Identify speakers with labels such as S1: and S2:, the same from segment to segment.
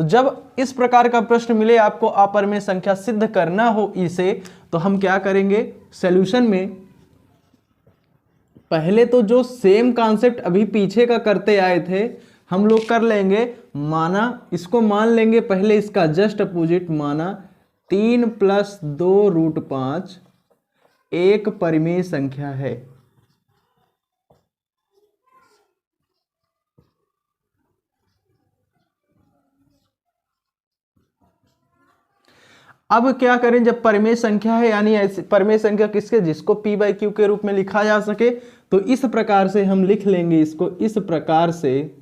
S1: तो जब इस प्रकार का प्रश्न मिले आपको अपरिमेय संख्या सिद्ध करना हो इसे, तो हम क्या करेंगे सॉल्यूशन में, पहले तो जो सेम कॉन्सेप्ट अभी पीछे का करते आए थे हम लोग कर लेंगे। माना इसको मान लेंगे पहले इसका जस्ट अपोजिट, माना 3 + 2√5 एक परिमेय संख्या है। अब क्या करें, जब परिमेय संख्या है यानी ऐसी परिमेय संख्या किसके, जिसको p/q के रूप में लिखा जा सके, तो इस प्रकार से हम लिख लेंगे इसको, इस प्रकार से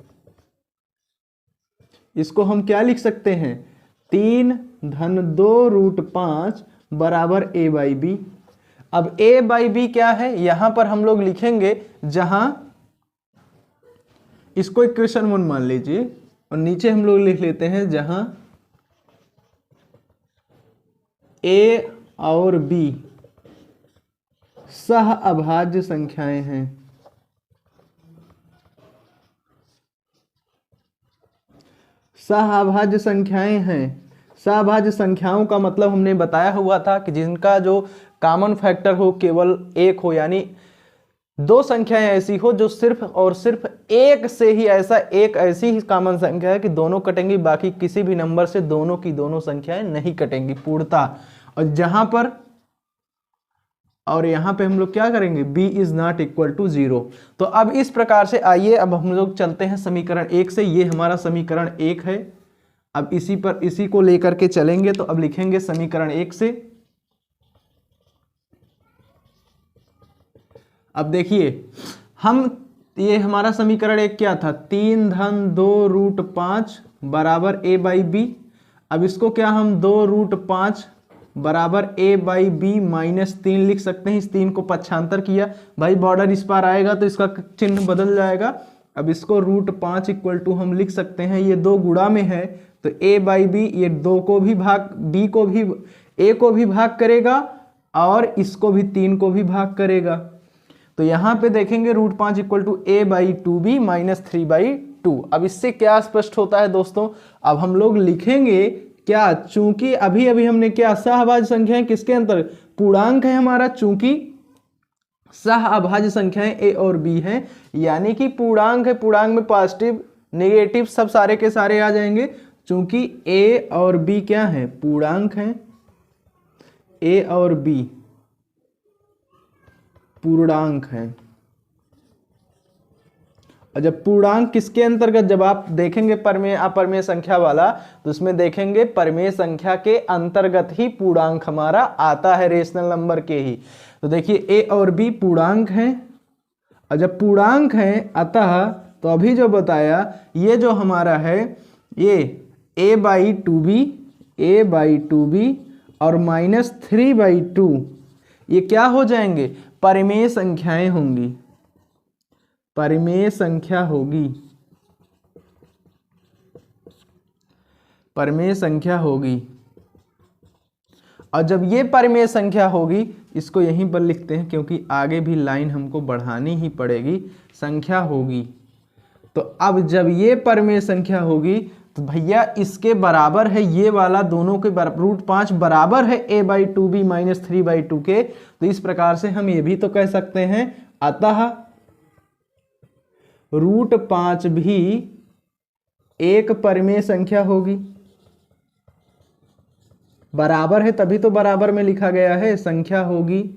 S1: इसको हम क्या लिख सकते हैं, 3-2√5 बराबर a/b। अब a/b क्या है, यहां पर हम लोग लिखेंगे, जहां इसको इक्वेशन 1 मान लीजिए और नीचे हम लोग लिख लेते हैं जहां a और b सह अभाज्य संख्याएं हैं। सहअभाज्य संख्याएं हैं। सहअभाज्य संख्याओं का मतलब हमने बताया हुआ था कि जिनका जो कॉमन फैक्टर हो केवल एक हो, यानी दो संख्याएं ऐसी हो जो सिर्फ और सिर्फ एक से ही एक ऐसी ही कॉमन संख्या है कि दोनों कटेंगी, बाकी किसी भी नंबर से दोनों की दोनों संख्याएं नहीं कटेंगी पूर्णतः। और जहां पर और यहां पे हम लोग क्या करेंगे, b is not equal to 0। तो अब इस प्रकार से आइए अब हम लोग चलते हैं समीकरण 1 से। ये हमारा समीकरण 1 है। अब इसी को लेकर के चलेंगे, तो अब लिखेंगे समीकरण 1 से। अब देखिए ये हमारा समीकरण 1 क्या था, 3-2√5 बराबर a/b। अब इसको क्या हम 2√5 बराबर a/b -3 लिख सकते हैं। इस 3 को पक्षांतर किया, भाई बॉर्डर इस पार आएगा तो इसका चिन्ह बदल जाएगा। अब इसको √5 इक्वल टू हम लिख सकते हैं, ये 2 गुणा में है तो a/b ये 2 को भी भाग, b को भी, a को भी भाग करेगा और इसको भी 3 को भी भाग करेगा। तो यहां पे देखेंगे √5 इक्वल टू a/2b -3/2। अब इससे क्या स्पष्ट होता है दोस्तों, अब हम लोग लिखेंगे क्या, चूंकि अभी हमने क्या, सहअभाज्य संख्याएं किसके अंतर, पूर्णांक है हमारा, चूंकि सहअभाज्य संख्याएं a और b हैं, यानी कि पूर्णांक है, पूर्णांक में पॉजिटिव नेगेटिव सब सारे के सारे आ जाएंगे। चूंकि a और b क्या है, पूर्णांक हैं, a और b पूर्णांक हैं। और जब पूर्णांक किसके अंतर्गत, जब आप देखेंगे परिमेय अपरिमेय संख्या वाला, तो उसमें देखेंगे परिमेय संख्या के अंतर्गत ही पूर्णांक हमारा आता है, रेशनल नंबर के ही। तो देखिए a और b पूर्णांक हैं, और जब पूर्णांक हैं अतः तो अभी जो बताया ये जो हमारा है ये a/2b और -3/2 ये क्या हो जाएंगे, परिमेय संख्याएं होंगी, परिमेय संख्या होगी, परिमेय संख्या होगी। और जब ये परिमेय संख्या होगी, इसको यहीं पर लिखते हैं क्योंकि आगे भी लाइन हमको बढ़ानी ही पड़ेगी, संख्या होगी। तो अब जब ये परिमेय संख्या होगी तो भैया इसके बराबर है, ये वाला दोनों के √5 बराबर है a/2b -3/2 के। तो इस प्रकार से हम ये भी तो कह सकते हैं, अतः √5 भी एक परिमेय संख्या होगी। बराबर है तभी तो बराबर में लिखा गया है, संख्या होगी।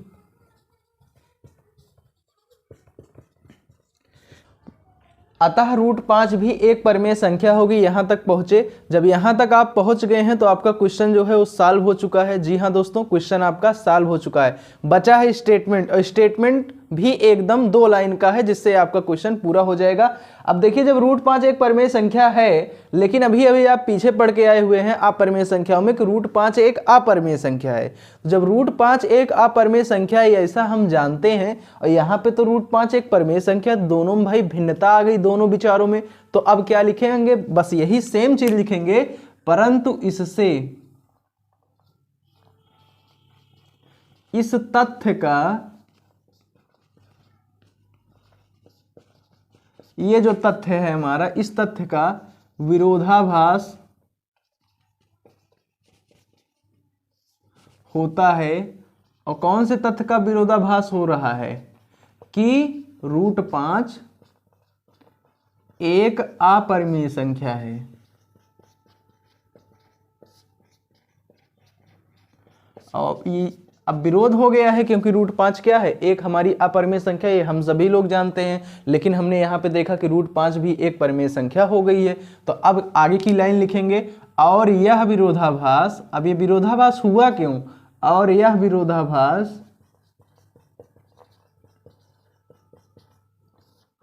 S1: अतः √5 भी एक परिमेय संख्या होगी। यहां तक पहुंचे, जब यहां तक आप पहुंच गए हैं तो आपका क्वेश्चन जो है वो सॉल्व हो चुका है। जी हां दोस्तों, क्वेश्चन आपका सॉल्व हो चुका है। बचा है स्टेटमेंट, और स्टेटमेंट भी एकदम 2 लाइन का है, जिससे आपका क्वेश्चन पूरा हो जाएगा। अब देखिए, जब √5 एक परिमेय संख्या है, लेकिन अभी आप पीछे पढ़ के आए हुए हैं अपरिमेय संख्याओं में कि √5 एक अपरिमेय संख्या है। जब √5 एक अपरिमेय संख्या है ऐसा हम जानते हैं, और यहाँ पे तो √5 एक परिमेय संख्या, दोनों में भाई भिन्नता आ गई दोनों विचारों में। तो अब क्या लिखेंगे, बस यही सेम चीज लिखेंगे, परंतु इससे इस तथ्य का, ये जो तथ्य है हमारा, इस तथ्य का विरोधाभास होता है, और कौन से तथ्य का विरोधाभास हो रहा है कि √5 एक अपरिमेय संख्या है। और ये अब विरोध हो गया है क्योंकि √5 क्या है, एक हमारी अपरिमेय संख्या, ये हम सभी लोग जानते हैं, लेकिन हमने यहाँ पे देखा कि √5 भी एक परिमेय संख्या हो गई है। तो अब आगे की लाइन लिखेंगे, और यह विरोधाभास, अब ये विरोधाभास हुआ क्यों, और यह विरोधाभास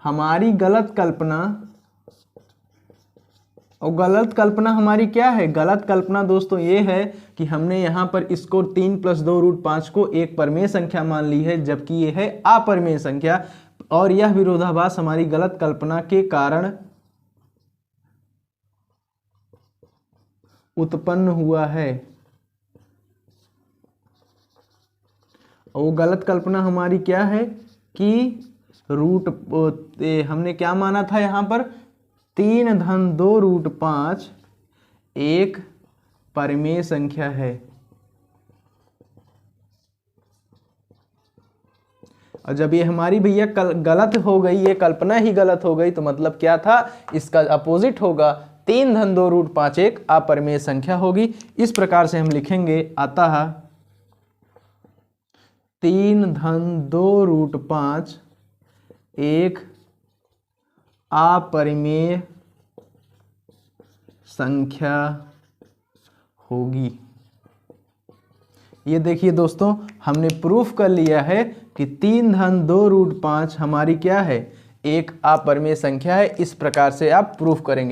S1: हमारी गलत कल्पना, और गलत कल्पना हमारी क्या है, गलत कल्पना दोस्तों ये है कि हमने यहाँ पर इसको 3 + 2 √5 को एक परिमेय संख्या मान ली है, जबकि ये है अपरिमेय संख्या। और यह विरोधाभास हमारी गलत कल्पना के कारण उत्पन्न हुआ है। और वो गलत कल्पना हमारी क्या है कि हमने क्या माना था यहाँ पर, 3-2 √5 एक परिमेय संख्या है। और जब ये हमारी भैया गलत हो गई, ये कल्पना ही गलत हो गई, तो मतलब क्या था, इसका अपोजिट होगा, 3-2 √5 एक अपरिमेय संख्या होगी। इस प्रकार से हम लिखेंगे, अतः 3-2 √5 एक अपरिमेय संख्या होगी। ये देखिए दोस्तों, हमने प्रूफ कर लिया है कि 3-2 √5 हमारी क्या है, एक अपरिमेय संख्या है। इस प्रकार से आप प्रूफ करेंगे।